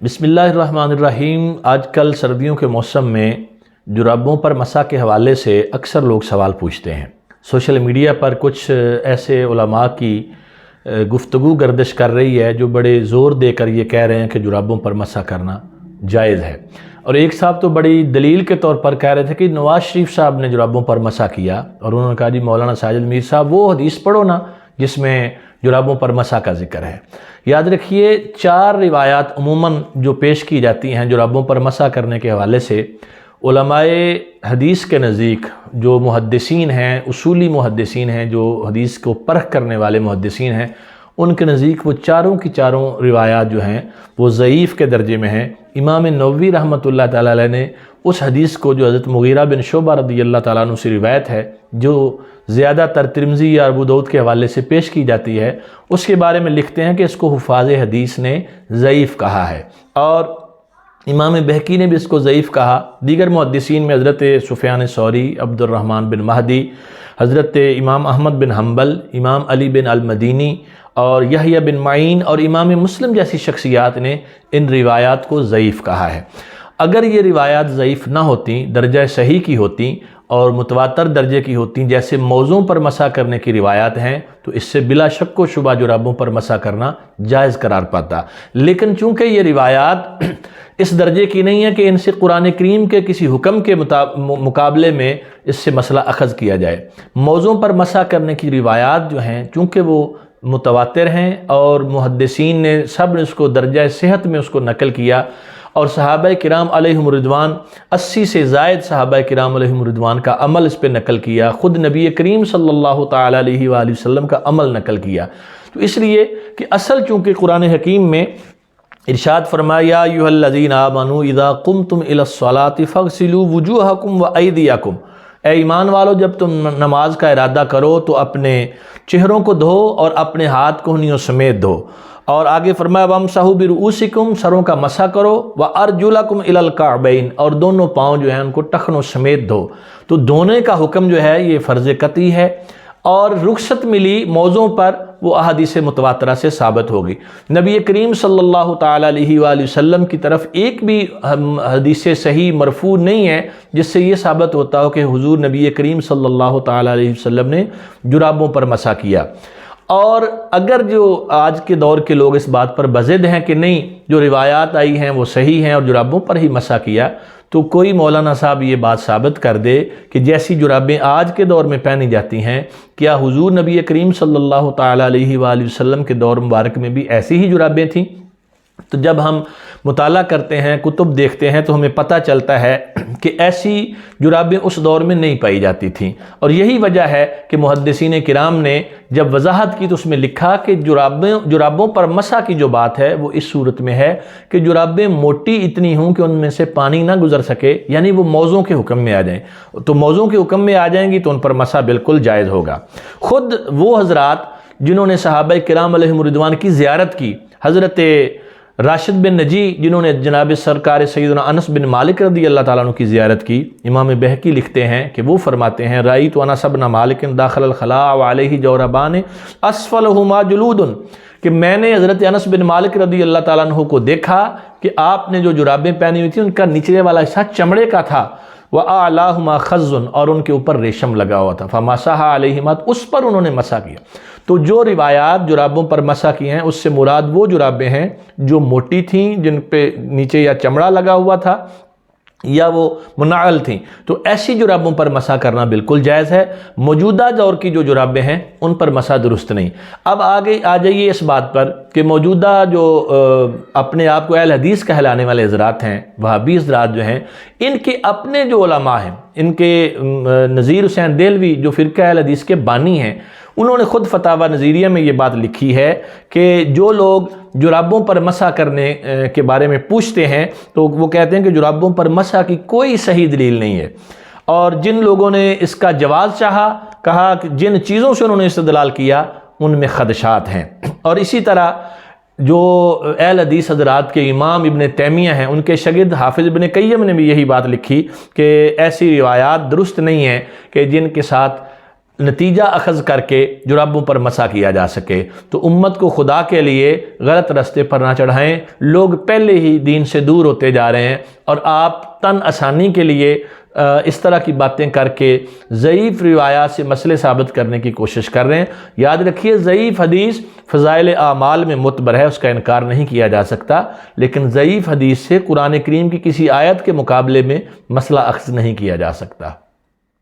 بسم اللہ الرحمن الرحیم۔ آج کل سردیوں کے موسم میں جرابوں پر مسح کے حوالے سے اکثر لوگ سوال پوچھتے ہیں۔ سوشل میڈیا پر کچھ ایسے علماء کی گفتگو گردش کر رہی ہے جو بڑے زور دے کر یہ کہہ رہے ہیں کہ جرابوں پر مسح کرنا جائز ہے، اور ایک صاحب تو بڑی دلیل کے طور پر کہہ رہے تھے کہ نواز شریف صاحب نے جرابوں پر مسح کیا، اور انہوں نے کہا جی مولانا ساجد میر صاحب وہ حدیث پڑھو نا جس میں جرابوں پر مسح کا ذکر ہے۔ یاد رکھیے 4 روایات عموماً جو پیش کی جاتی ہیں جرابوں پر مسح کرنے کے حوالے سے، علماء حدیث کے نزدیک جو محدثین ہیں، اصولی محدثین ہیں، جو حدیث کو پرکھ کرنے والے محدثین ہیں، ان کے نزدیک وہ چاروں کی چاروں روایات جو ہیں وہ ضعیف کے درجے میں ہیں۔ امام نووی رحمۃ اللہ تعالیٰ علیہ نے اس حدیث کو جو حضرت مغیرہ بن شعبہ رضی اللہ تعالیٰ عنہ سے روایت ہے، جو زیادہ تر ترمذی یا ابو داؤد کے حوالے سے پیش کی جاتی ہے، اس کے بارے میں لکھتے ہیں کہ اس کو حفاظ حدیث نے ضعیف کہا ہے، اور امام بہقی نے بھی اس کو ضعیف کہا۔ دیگر محدثین میں حضرت سفیان ثوری، عبد الرحمن بن مہدی، حضرت امام احمد بن حنبل، امام علی بن المدینی اور یحییٰ بن معین اور امام مسلم جیسی شخصیات نے ان روایات کو ضعیف کہا ہے۔ اگر یہ روایات ضعیف نہ ہوتیں، درجہ صحیح کی ہوتیں اور متواتر درجے کی ہوتیں، جیسے موضوع پر مسح کرنے کی روایات ہیں، تو اس سے بلا شک و شبہ جرابوں پر مسح کرنا جائز قرار پاتا۔ لیکن چونکہ یہ روایات اس درجے کی نہیں ہے کہ ان سے قرآن کریم کے کسی حکم کے مقابلے میں اس سے مسئلہ اخذ کیا جائے، موضوع پر مسح کرنے کی روایات جو ہیں چونکہ وہ متواتر ہیں اور محدثین نے سب نے اس کو درجہ صحت میں اس کو نقل کیا، اور صحابہ کرام علیہم رضوان 80 سے زائد صحابہ کرام علیہم رضوان کا عمل اس پہ نقل کیا، خود نبی کریم صلی اللہ تعالیٰ علیہ وآلہ وسلم کا عمل نقل کیا۔ تو اس لیے کہ اصل چونکہ قرآن حکیم میں ارشاد فرمایا یا ایھا الذین آمنوا اذا قمتم الی الصلاۃ فاغسلوا وجوہکم وایدیکم، اے ایمان والو جب تم نماز کا ارادہ کرو تو اپنے چہروں کو دھو اور اپنے ہاتھ کہنیوں سمیت دھو، اور آگے فرمایا وامسحوا برؤوسکم، سروں کا مسح کرو، وارجلکم الی الکعبین، اور دونوں پاؤں جو ہیں ان کو ٹخنوں سمیت دھو۔ تو دھونے کا حکم جو ہے یہ فرض قطعی ہے، اور رخصت ملی موضوع پر وہ احادیث متواترہ سے ثابت ہوگی۔ نبی کریم صلی اللہ تعالیٰ علیہ وآلہ وسلم کی طرف ایک بھی حدیث صحیح مرفوع نہیں ہے جس سے یہ ثابت ہوتا ہو کہ حضور نبی کریم صلی اللہ تعالیٰ علیہ وسلم نے جرابوں پر مسح کیا۔ اور اگر جو آج کے دور کے لوگ اس بات پر بضد ہیں کہ نہیں جو روایات آئی ہیں وہ صحیح ہیں اور جرابوں پر ہی مسح کیا، تو کوئی مولانا صاحب یہ بات ثابت کر دے کہ جیسی جرابیں آج کے دور میں پہنی جاتی ہیں، کیا حضور نبی کریم صلی اللہ تعالیٰ علیہ وآلہ وسلم کے دور مبارک میں بھی ایسی ہی جرابیں تھیں؟ تو جب ہم مطالعہ کرتے ہیں، کتب دیکھتے ہیں، تو ہمیں پتہ چلتا ہے کہ ایسی جرابیں اس دور میں نہیں پائی جاتی تھیں، اور یہی وجہ ہے کہ محدثین کرام نے جب وضاحت کی تو اس میں لکھا کہ جرابوں پر مسح کی جو بات ہے وہ اس صورت میں ہے کہ جرابیں موٹی اتنی ہوں کہ ان میں سے پانی نہ گزر سکے، یعنی وہ موضوع کے حکم میں آ جائیں، تو موضوع کے حکم میں آ جائیں گی تو ان پر مسح بالکل جائز ہوگا۔ خود وہ حضرات جنہوں نے صحابہ کرام علیہم رضوان کی زیارت کی، حضرت راشد بن نجی جنہوں نے جناب سرکار سیدنا انس بن مالک رضی اللہ تعالیٰ عنہ کی زیارت کی، امام بہقی لکھتے ہیں کہ وہ فرماتے ہیں رأیت انس بن مالک داخل الخلاء وعلیہ جوربان اسفلہما جلود، کہ میں نے حضرت انس بن مالک رضی اللہ تعالیٰ عنہ کو دیکھا کہ آپ نے جو جرابیں پہنی ہوئی تھیں ان کا نچلے والا حصہ چمڑے کا تھا، وَأَعْلَاهُمَا خَزٌ، اور ان کے اوپر ریشم لگا ہوا تھا، فَمَسَحَ عَلَيْهِمَا، اس پر انہوں نے مسح کیا۔ تو جو روایات جرابوں پر مسح کی ہیں اس سے مراد وہ جرابیں ہیں جو موٹی تھیں، جن پہ نیچے یا چمڑا لگا ہوا تھا یا وہ منعل تھیں، تو ایسی جرابوں پر مسح کرنا بالکل جائز ہے۔ موجودہ دور کی جو جرابیں ہیں ان پر مسح درست نہیں۔ اب آگے آ جائیے اس بات پر کہ موجودہ جو اپنے آپ کو اہل حدیث کہلانے والے حضرات ہیں، وہابی حضرات جو ہیں، ان کے اپنے جو علماء ہیں، ان کے نذیر حسین دہلوی جو فرقہ اہل حدیث کے بانی ہیں، انہوں نے خود فتاویٰ نظیریہ میں یہ بات لکھی ہے کہ جو لوگ جرابوں پر مسح کرنے کے بارے میں پوچھتے ہیں تو وہ کہتے ہیں کہ جرابوں پر مسح کی کوئی صحیح دلیل نہیں ہے، اور جن لوگوں نے اس کا جواز چاہا، کہا کہ جن چیزوں سے انہوں نے استدلال کیا ان میں خدشات ہیں۔ اور اسی طرح جو اہل حدیث حضرات کے امام ابن تیمیہ ہیں، ان کے شاگرد حافظ ابن قیم نے بھی یہی بات لکھی کہ ایسی روایات درست نہیں ہیں کہ جن کے ساتھ نتیجہ اخذ کر کے جرابوں پر مسح کیا جا سکے۔ تو امت کو خدا کے لیے غلط رستے پر نہ چڑھائیں، لوگ پہلے ہی دین سے دور ہوتے جا رہے ہیں، اور آپ تن آسانی کے لیے اس طرح کی باتیں کر کے ضعیف روایات سے مسئلے ثابت کرنے کی کوشش کر رہے ہیں۔ یاد رکھیے، ضعیف حدیث فضائل اعمال میں معتبر ہے، اس کا انکار نہیں کیا جا سکتا، لیکن ضعیف حدیث سے قرآن کریم کی کسی آیت کے مقابلے میں مسئلہ اخذ نہیں کیا جا سکتا۔